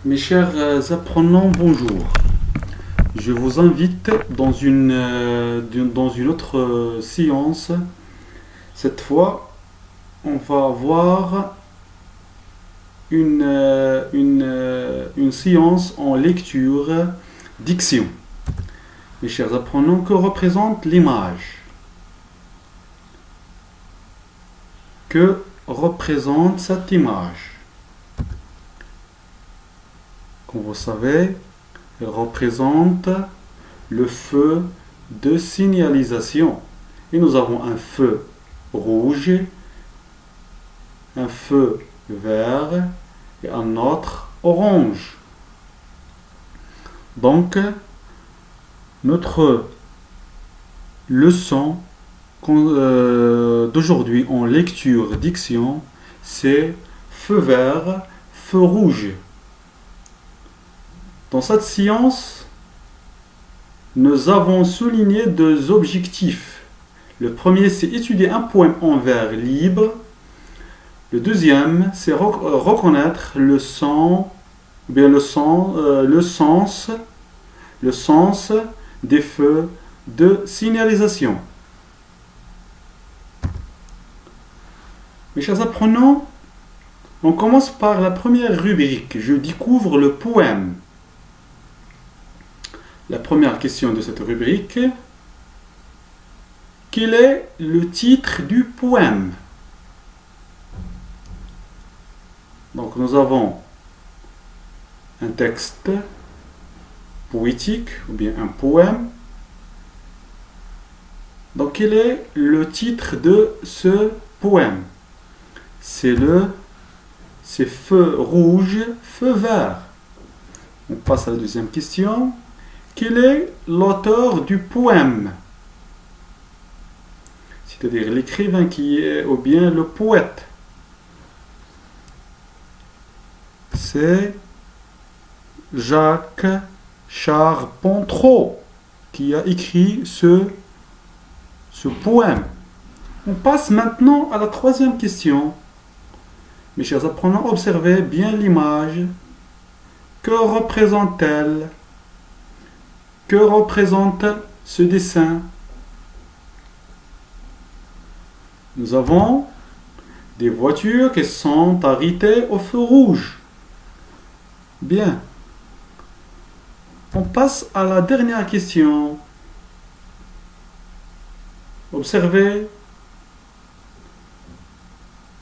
Mes chers apprenants, bonjour. Je vous invite dans une autre séance. Cette fois, on va voir une séance en lecture diction. Mes chers apprenants, que représente l'image? Que représente cette image? Comme vous savez, elle représente le feu de signalisation. Et nous avons un feu rouge, un feu vert et un autre orange. Donc, notre leçon d'aujourd'hui en lecture diction, c'est feu vert, feu rouge. Dans cette séance, nous avons souligné deux objectifs. Le premier, c'est étudier un poème en vers libre. Le deuxième, c'est reconnaître le sens des feux de signalisation. Mes chers apprenants, on commence par la première rubrique. Je découvre le poème. La première question de cette rubrique, quel est le titre du poème? Donc nous avons un texte poétique ou bien un poème. Donc quel est le titre de ce poème? C'est feu rouge, feu vert. On passe à la deuxième question. Quel est l'auteur du poème? C'est-à-dire l'écrivain qui est, ou bien le poète. C'est Jacques Charpentreau qui a écrit ce poème. On passe maintenant à la troisième question. Mes chers apprenants, observez bien l'image. Que représente-t-elle? Que représente ce dessin? Nous avons des voitures qui sont arrêtées au feu rouge. Bien. On passe à la dernière question. Observez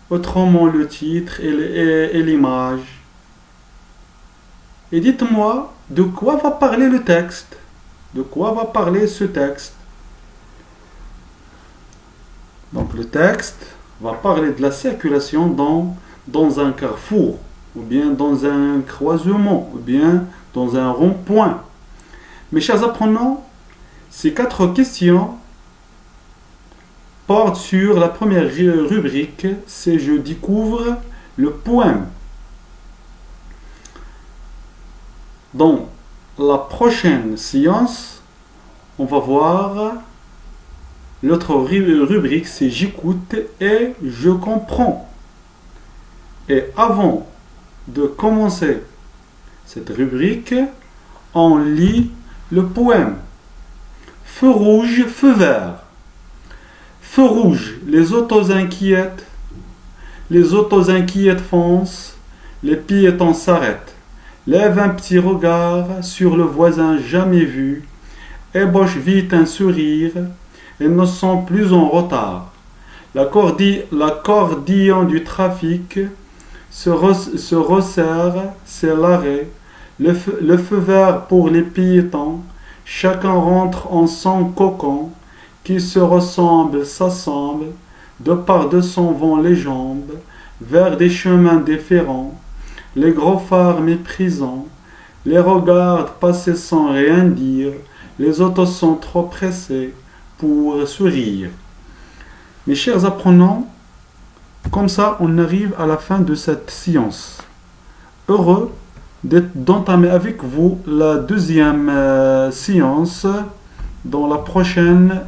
autrement le titre et l'image. Et dites-moi de quoi va parler le texte. De quoi va parler ce texte? Donc le texte va parler de la circulation dans un carrefour, ou bien dans un croisement, ou bien dans un rond-point. Mes chers apprenants, ces quatre questions portent sur la première rubrique, c'est je découvre le poème. Dans la prochaine séance, on va voir l'autre rubrique, c'est j'écoute et je comprends. Et avant de commencer cette rubrique, on lit le poème. Feu rouge, feu vert. Feu rouge, les autos inquiètes. Les autos inquiètes foncent, les piétons s'arrêtent. Lève un petit regard sur le voisin jamais vu, ébauche vite un sourire, et ne sont plus en retard. L'accordéon du trafic se resserre, c'est l'arrêt, le feu vert pour les piétons, chacun rentre en son cocon, qui se ressemble, s'assemble, de par de son vent les jambes, vers des chemins différents. Les gros phares méprisants, les regardent passer sans rien dire, les autos sont trop pressés pour sourire. Mes chers apprenants, comme ça on arrive à la fin de cette séance. Heureux d'entamer avec vous la deuxième séance dans la prochaine